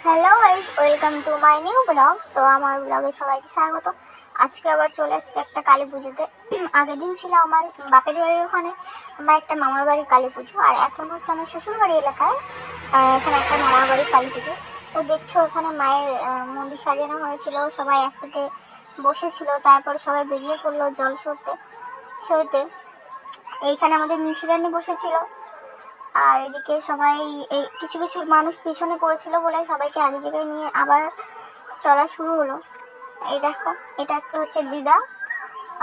Hello guys, welcome to my new blog. তো আমার ব্লগে সবাইকে স্বাগত। আজকে আবার চলে এসেছে একটা কালী পুজোতে। আগের দিন ছিল আমার বাপের বাড়ির ওখানে আমার একটা মামার বাড়ির কালী পুজো, আর এখন হচ্ছে আমার শ্বশুর বাড়ি এলাকায় এখানে একটা মামার বাড়ির কালী পুজো। তো দেখছো ওখানে মায়ের মন্দির সাজানো হয়েছিল, সবাই একসাথে বসেছিল, তারপর সবাই বেরিয়ে পড়লো জল সরতে। এইখানে আমাদের মিঠি রানী বসেছিল, আর এদিকে সবাই এই কিছু কিছু মানুষ পিছনে পড়েছিল বলে সবাইকে আগে জায়গায় নিয়ে আবার চলা শুরু হলো। এই দেখো, এটা একটা হচ্ছে দিদা,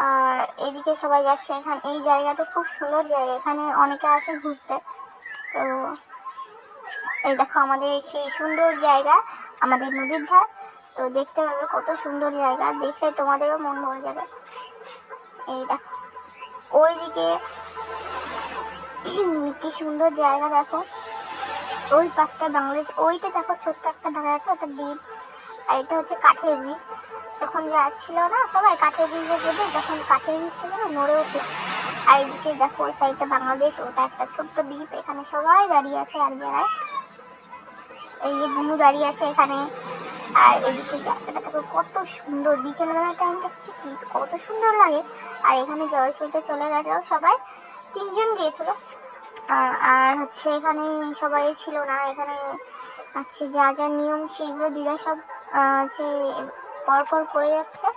আর এদিকে সবাই যাচ্ছে। এখানে এই জায়গাটা খুব সুন্দর জায়গা, এখানে অনেকে আসে ঘুরতে। তো এই দেখো আমাদের সেই সুন্দর জায়গা, আমাদের নদীর ধার। তো দেখতে পাবে কত সুন্দর জায়গা, দেখলে তোমাদেরও মন ভরে যাবে। এই দেখো ওইদিকে কি সুন্দর জায়গা, দেখো ওই পাঁচটা বাংলাদেশ, ওইটা দেখো ছোট্ট একটা দেখা যাচ্ছে, ওটা দ্বীপ। আর এটা হচ্ছে কাঠের ব্রিজ। যখন যাচ্ছিল না সবাই কাঠের ব্রিজে যেতে, যখন কাঠের ব্রিজ ছিল নড়ে উঠে। আর এদিকে দেখো ওই সাইডটা বাংলাদেশ, ওটা একটা ছোট্ট দ্বীপ। এখানে সবাই দাঁড়িয়ে আছে এক জায়গায়, এই যে বুনু দাঁড়িয়ে আছে এখানে। আর এদিকে জায়গাটা দেখো কত সুন্দর, বিকেলবেলা টাইমটা কি কত সুন্দর লাগে। আর এখানে জল ছুটে চলে গেল সবাই, 3জন গিয়েছিল। আর হচ্ছে এখানে সবাই ছিল না, এখানে আছে যা যা নিয়ম সেগুলো দিদা সব হচ্ছে পরপর করে যাচ্ছে।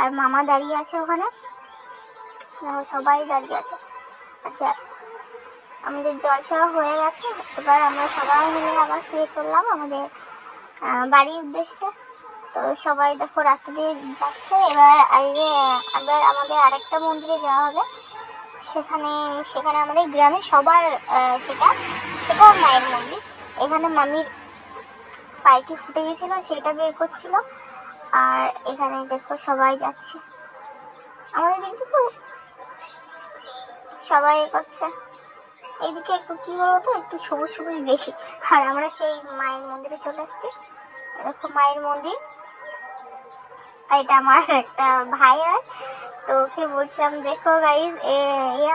আর মামা দাঁড়িয়ে আছে ওখানে, সবাই দাঁড়িয়ে আছে। আচ্ছা, আমাদের জল খাওয়া হয়ে গেছে, এবার আমরা সবাই মিলে আবার ফিরে চললাম আমাদের বাড়ির উদ্দেশ্যে। তো সবাই দেখো রাস্তা দিয়ে যাচ্ছে। এবার আমাদের আরেকটা মন্দিরে যাওয়া হবে, সেখানে আমাদের গ্রামে সবার সেটাও মায়ের মন্দির। এখানে মামির পায়টি ফুটে গেছিল, সেটা বের করছিল। আর এখানে দেখো সবাই যাচ্ছে, আমাদের দিকে তো সবাই করছে। এইদিকে একটু কি বলতো, একটু সবুজ সবুজ বেশি। আর আমরা সেই মায়ের মন্দিরে চলে এসেছি, দেখো মায়ের মন্দির। আর এটা আমার একটা ভাই হয়, তো ওকে বলছিলাম দেখো গাইজ এ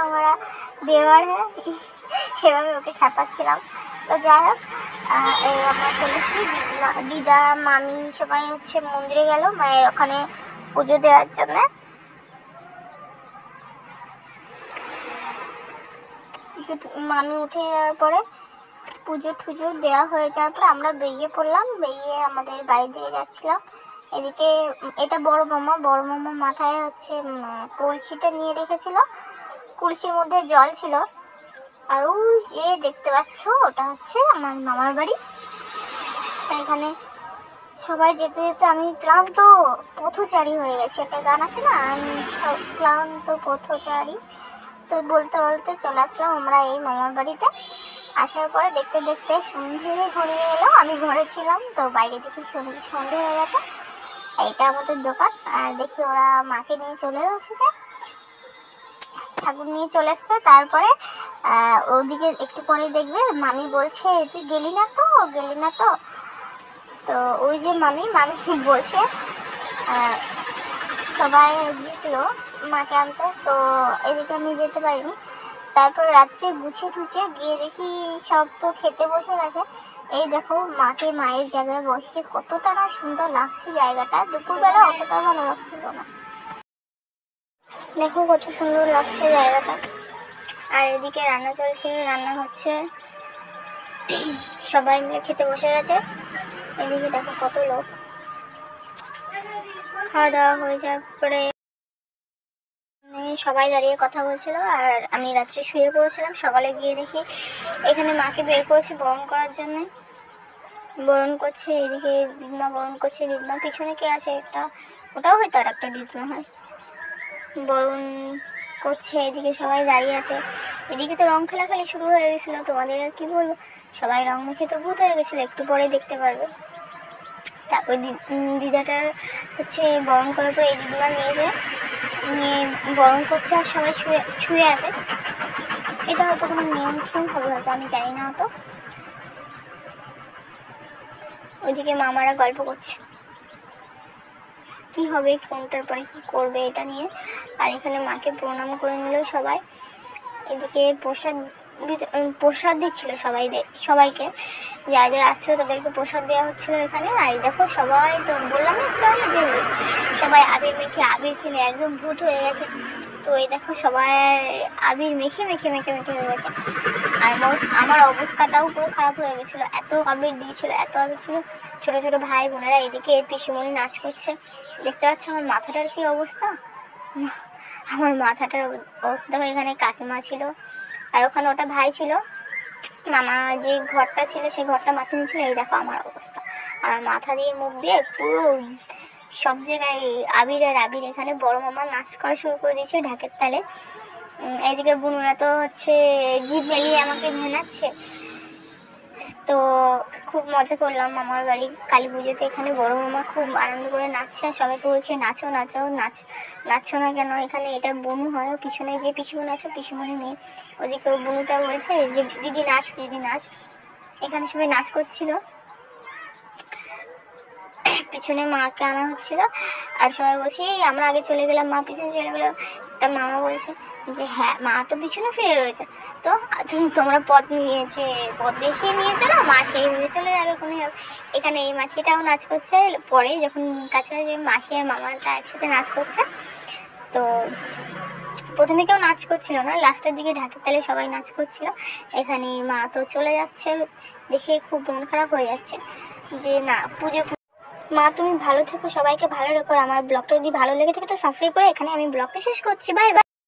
हमारा দেওয়ার হ্যাঁ, এভাবে ওকে খেপাচ্ছিলাম। তো যাই হোক, আমরা চলেছি, দিদা মামি সবাই হচ্ছে মন্দিরে গেল মায়ের ওখানে পুজো দেওয়ার জন্য। মামি উঠে যাওয়ার পরে পুজো টুজো দেওয়া হয়ে যাওয়ার পর আমরা বেরিয়ে পড়লাম, বেরিয়ে আমাদের বাড়ির দিকে যাচ্ছিলাম। এদিকে এটা বড় মামা মাথায় হচ্ছে কলসিটা নিয়ে রেখেছিল, কলসির মধ্যে জল ছিল। আর ওই যে দেখতে পাচ্ছ ওটা হচ্ছে আমার মামার বাড়ি। এখানে সবাই যেতে যেতে আমি ক্লান্ত পথচারী হয়ে গেছি, একটা গান আছে না, আমি ক্লান্ত পথচারী। তো বলতে বলতে চলে আসলাম আমরা এই মামার বাড়িতে। আসার পরে দেখতে দেখতে সন্ধে ঘনিয়ে এলো, আমি ঘরে ছিলাম, তো বাইরে দেখি সন্ধে হয়ে গেছে। এইটা আমাদের দোকান, আর দেখি ওরা মাকে নিয়ে চলে এসেছে, ঠাকুর নিয়ে চলে এসছে। তারপরে ওদিকে একটু পরে দেখবে মামি বলছে তুই গেলি না তো। তো ওই যে মামি বলছে সবাই গিয়েছিল মাকে আনতে, তো এদিকে আমি যেতে পারিনি। তারপর রাত্রে গুছিয়ে টুছিয়ে গিয়ে দেখি সব তো খেতে বসে গেছে। এই দেখো মাকে মায়ের জায়গায় বসে কতটা না সুন্দর লাগছে জায়গাটা, দুপুরবেলা অতটা ভালো লাগছিল না, দেখো কত সুন্দর লাগছে জায়গাটা। আর এদিকে রান্না চলছে, রান্না হচ্ছে, সবাই মিলে খেতে বসে গেছে। এদিকে দেখো কত লোক। খাওয়া দাওয়া হয়ে যাওয়ার পরে সবাই দাঁড়িয়ে কথা বলছিল, আর আমি রাত্রে শুয়ে পড়েছিলাম। সকালে গিয়ে দেখি এখানে মাকে বের করেছে বরণ করার জন্য, বরণ করছে। এদিকে দিদমা বরণ করছে, দিদমা পিছনে কে আছে একটা, ওটাও হয়তো আর একটা দিদমা হয়, বরণ করছে। এদিকে সবাই দাঁড়িয়ে আছে। এদিকে তো রং খেলাখালি শুরু হয়ে গেছিলো, তোমাদের আর কি বলবো, সবাই রং মেখে তো ভূত হয়ে গেছিলো, একটু পরে দেখতে পারবে। তারপর দিদাটার হচ্ছে বরণ করার পর এই দিদিমা নিয়ে বরণ করছে, আর সবাই শুয়ে আছে। এটা হয়তো কোনো নিয়ম হবে হয়তো, আমি জানি না অত। ওইদিকে মামারা গল্প করছে কি হবে, কোনটার পরে কি করবে এটা নিয়ে। আর এখানে মাকে প্রণাম করে নিল সবাই। এদিকে প্রসাদ প্রসাদ দিচ্ছিল সবাইকে, যারা যারা আসছিল তাদেরকে প্রসাদ দেওয়া হচ্ছিলো এখানে। আর দেখো সবাই তো বললাম একটু আগে যে সবাই আবির মেখে আবির খেলে একদম ভূত হয়ে গেছে। তো এই দেখো সবাই আবির মেখে মেখে মেখে মেখে হয়ে গেছে। আর আমার অবস্থাটাও পুরো খারাপ হয়ে গেছিলো, এত আবির দিয়েছিল, এত আবির ছিল। ছোটো ছোটো ভাই বোনেরা এদিকে পিসিমণি নাচ করছে, দেখতে পাচ্ছ আমার মাথাটার কি অবস্থা। আমার মাথাটার অবস্থা দেখো। এখানে কাকিমা ছিল, আর ওখানে ওটা ভাই ছিল, মামা যে ঘরটা ছিল সেই ঘরটা মাথা নিয়েছিল। এই দেখো আমার অবস্থা, আমার মাথা দিয়ে মুখ দিয়ে পুরো সব জায়গায় আবির আর আবির। এখানে বড় মামা নাচ করা শুরু করে দিয়েছে ঢাকের তালে। এইদিকে বুনুরা তো হচ্ছে জিভ মেলিয়ে আমাকে ভেনাচ্ছে। তো খুব মজা করলাম মামার বাড়ি কালী পুজোতে। এখানে বড় মামা খুব আনন্দ করে নাচছে, সবাইকে বলছে নাচো নাচো, নাচছো না কেন, এখানে এটা বুনু হয়। পিছনে যে পিসিমণি আছে, পিসিমণি মেয়ে, ওদিকে বুনুটা বলছে যে দিদি নাচ, দিদি নাচ। এখানে সবাই নাচ করছিল, পিছনে মাকে আনা হচ্ছিল। আর সবাই বলছে আমরা আগে চলে গেলাম, মা পিছনে চলে গেলো। একটা মামা বলছে যে হ্যাঁ মা তো পিছনে ফিরে রয়েছে, তো তোমরা পথ দেখিয়ে নিয়ে চলো, মা সেইভাবে চলে যাবে কোনো। এখানে এই মাসিটাও নাচ করছে, পরে যখন কাছাকাছি মাসি আর মামাটা একসাথে নাচ করছে। তো প্রথমে কেউ নাচ করছিল না, লাস্টের দিকে ঢাকের তালে সবাই নাচ করছিল। এখানে মা তো চলে যাচ্ছে, দেখে খুব মন খারাপ হয়ে যাচ্ছে যে না পুজো। মা তুমি ভালো থেকো, সবাইকে ভালো রেখো। আমার ব্লগটা যদি ভালো লেগে থাকে তো সাবস্ক্রাইব করে এখানে আমি ব্লগটা শেষ করছি। Bye bye.